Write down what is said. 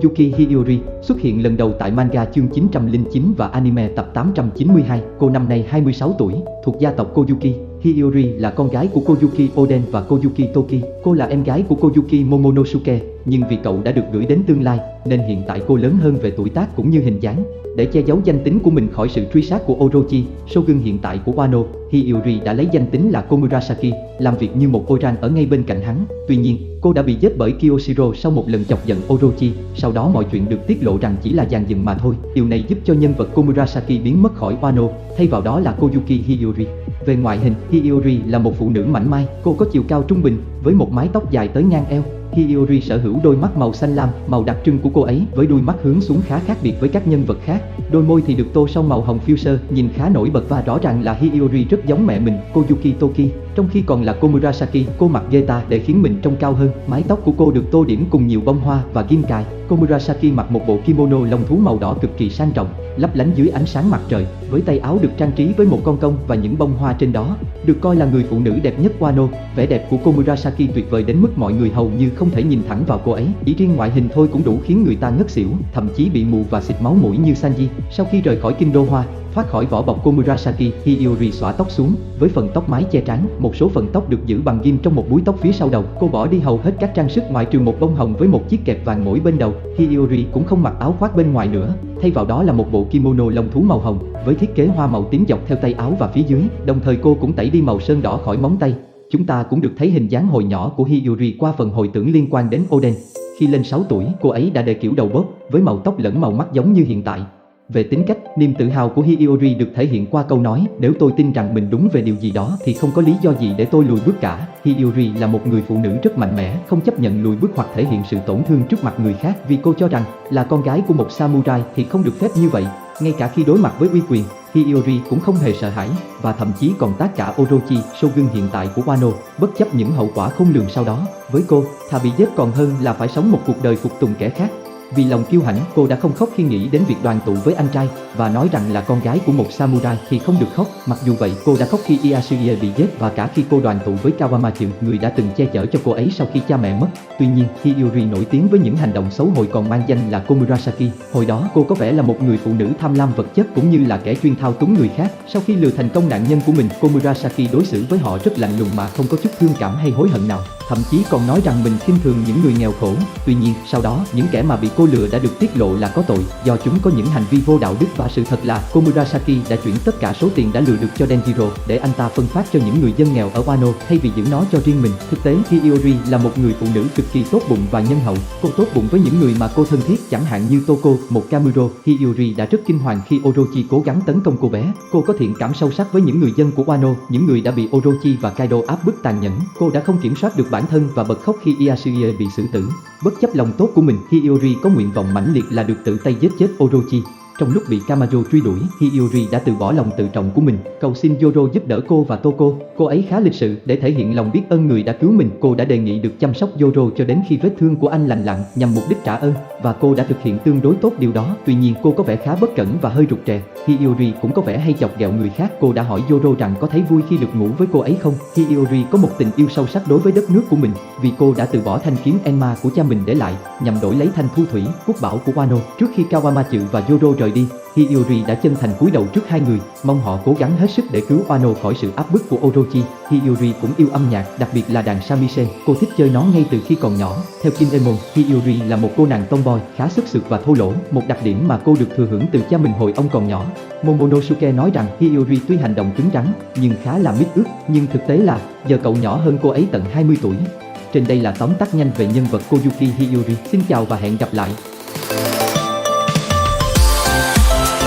Koyuki Hiyori xuất hiện lần đầu tại manga chương 909 và anime tập 892. Cô năm nay 26 tuổi, thuộc gia tộc Koyuki. Hiyori là con gái của Koyuki Oden và Koyuki Toki. Cô là em gái của Koyuki Momonosuke, nhưng vì cậu đã được gửi đến tương lai, nên hiện tại cô lớn hơn về tuổi tác cũng như hình dáng. Để che giấu danh tính của mình khỏi sự truy sát của Orochi, shogun hiện tại của Wano, Hiyori đã lấy danh tính là Komurasaki, làm việc như một Oran ở ngay bên cạnh hắn. Tuy nhiên, cô đã bị giết bởi Kiyoshiro sau một lần chọc giận Orochi. Sau đó mọi chuyện được tiết lộ rằng chỉ là dàn dựng mà thôi. Điều này giúp cho nhân vật Komurasaki biến mất khỏi Wano, thay vào đó là Koyuki Hiyori. Về ngoại hình, Hiyori là một phụ nữ mảnh mai. Cô có chiều cao trung bình, với một mái tóc dài tới ngang eo. Hiyori sở hữu đôi mắt màu xanh lam, màu đặc trưng của cô ấy, với đuôi mắt hướng xuống khá khác biệt với các nhân vật khác. Đôi môi thì được tô son màu hồng fuchsia, nhìn khá nổi bật và rõ ràng là Hiyori rất giống mẹ mình, Koyuki Toki. Trong khi còn là Komurasaki, cô mặc geta để khiến mình trông cao hơn. Mái tóc của cô được tô điểm cùng nhiều bông hoa và ghim cài. Komurasaki mặc một bộ kimono lông thú màu đỏ cực kỳ sang trọng, lấp lánh dưới ánh sáng mặt trời, với tay áo được trang trí với một con công và những bông hoa trên đó. Được coi là người phụ nữ đẹp nhất Wano, vẻ đẹp của Komurasaki tuyệt vời đến mức mọi người hầu như không thể nhìn thẳng vào cô ấy. Chỉ riêng ngoại hình thôi cũng đủ khiến người ta ngất xỉu, thậm chí bị mù và xịt máu mũi như Sanji. Sau khi rời khỏi kinh đô hoa, thoát khỏi vỏ bọc Komurasaki, Hiyori xõa tóc xuống, với phần tóc mái che trán. Một số phần tóc được giữ bằng ghim trong một búi tóc phía sau đầu. Cô bỏ đi hầu hết các trang sức ngoại trừ một bông hồng với một chiếc kẹp vàng mỗi bên đầu. Hiyori cũng không mặc áo khoác bên ngoài nữa, thay vào đó là một bộ kimono lông thú màu hồng, với thiết kế hoa màu tím dọc theo tay áo và phía dưới. Đồng thời cô cũng tẩy đi màu sơn đỏ khỏi móng tay. Chúng ta cũng được thấy hình dáng hồi nhỏ của Hiyori qua phần hồi tưởng liên quan đến Oden. Khi lên 6 tuổi, cô ấy đã để kiểu đầu bóp, với màu tóc lẫn màu mắt giống như hiện tại. Về tính cách, niềm tự hào của Hiyori được thể hiện qua câu nói: nếu tôi tin rằng mình đúng về điều gì đó thì không có lý do gì để tôi lùi bước cả. Hiyori là một người phụ nữ rất mạnh mẽ, không chấp nhận lùi bước hoặc thể hiện sự tổn thương trước mặt người khác, vì cô cho rằng là con gái của một samurai thì không được phép như vậy. Ngay cả khi đối mặt với uy quyền, Hiyori cũng không hề sợ hãi, và thậm chí còn tác cả Orochi, shogun hiện tại của Wano, bất chấp những hậu quả khôn lường sau đó. Với cô, thà bị giết còn hơn là phải sống một cuộc đời phục tùng kẻ khác. Vì lòng kiêu hãnh, cô đã không khóc khi nghĩ đến việc đoàn tụ với anh trai, và nói rằng là con gái của một samurai thì không được khóc. Mặc dù vậy, cô đã khóc khi Ieyasu bị giết và cả khi cô đoàn tụ với Kawamatsu, người đã từng che chở cho cô ấy sau khi cha mẹ mất. Tuy nhiên, Hiyori nổi tiếng với những hành động xấu hồi còn mang danh là Komurasaki. Hồi đó, cô có vẻ là một người phụ nữ tham lam vật chất cũng như là kẻ chuyên thao túng người khác. Sau khi lừa thành công nạn nhân của mình, Komurasaki đối xử với họ rất lạnh lùng mà không có chút thương cảm hay hối hận nào. Thậm chí còn nói rằng mình khinh thường những người nghèo khổ. Tuy nhiên, sau đó, những kẻ mà bị cô lừa đã được tiết lộ là có tội, do chúng có những hành vi vô đạo đức, và sự thật là Komurasaki đã chuyển tất cả số tiền đã lừa được cho Denjiro để anh ta phân phát cho những người dân nghèo ở Wano thay vì giữ nó cho riêng mình. Thực tế, Hiyori là một người phụ nữ cực kỳ tốt bụng và nhân hậu. Cô tốt bụng với những người mà cô thân thiết, chẳng hạn như Toko, một Kamuro. Hiyori đã rất kinh hoàng khi Orochi cố gắng tấn công cô bé. Cô có thiện cảm sâu sắc với những người dân của Wano, những người đã bị Orochi và Kaido áp bức tàn nhẫn. Cô đã không kiểm soát được bản thân và bật khóc khi Ieyasu bị xử tử. Bất chấp lòng tốt của mình, Hiyori có nguyện vọng mãnh liệt là được tự tay giết chết Orochi. Trong lúc bị Kamajo truy đuổi, Hiyori đã từ bỏ lòng tự trọng của mình, cầu xin Zoro giúp đỡ cô và Toko. Cô ấy khá lịch sự, để thể hiện lòng biết ơn người đã cứu mình. Cô đã đề nghị được chăm sóc Zoro cho đến khi vết thương của anh lành lặn, nhằm mục đích trả ơn, và cô đã thực hiện tương đối tốt điều đó. Tuy nhiên, cô có vẻ khá bất cẩn và hơi rụt rè. Hiyori cũng có vẻ hay chọc ghẹo người khác. Cô đã hỏi Zoro rằng có thấy vui khi được ngủ với cô ấy không. Hiyori có một tình yêu sâu sắc đối với đất nước của mình, vì cô đã từ bỏ thanh kiếm Enma của cha mình để lại, nhằm đổi lấy thanh thu thủy, quốc bảo của Wano. Trước khi Kawamatsu và Zoro rời đi, Hiyori đã chân thành cúi đầu trước hai người, mong họ cố gắng hết sức để cứu Wano khỏi sự áp bức của Orochi. Hiyori cũng yêu âm nhạc, đặc biệt là đàn shamisen. Cô thích chơi nó ngay từ khi còn nhỏ. Theo Kinemon, Hiyori là một cô nàng tomboy, khá sức sượt và thô lỗ, một đặc điểm mà cô được thừa hưởng từ cha mình hồi ông còn nhỏ. Momonosuke nói rằng Hiyori tuy hành động cứng rắn, nhưng khá là mít ướt, nhưng thực tế là giờ cậu nhỏ hơn cô ấy tận 20 tuổi. Trên đây là tóm tắt nhanh về nhân vật Koyuki Hiyori. Xin chào và hẹn gặp lại.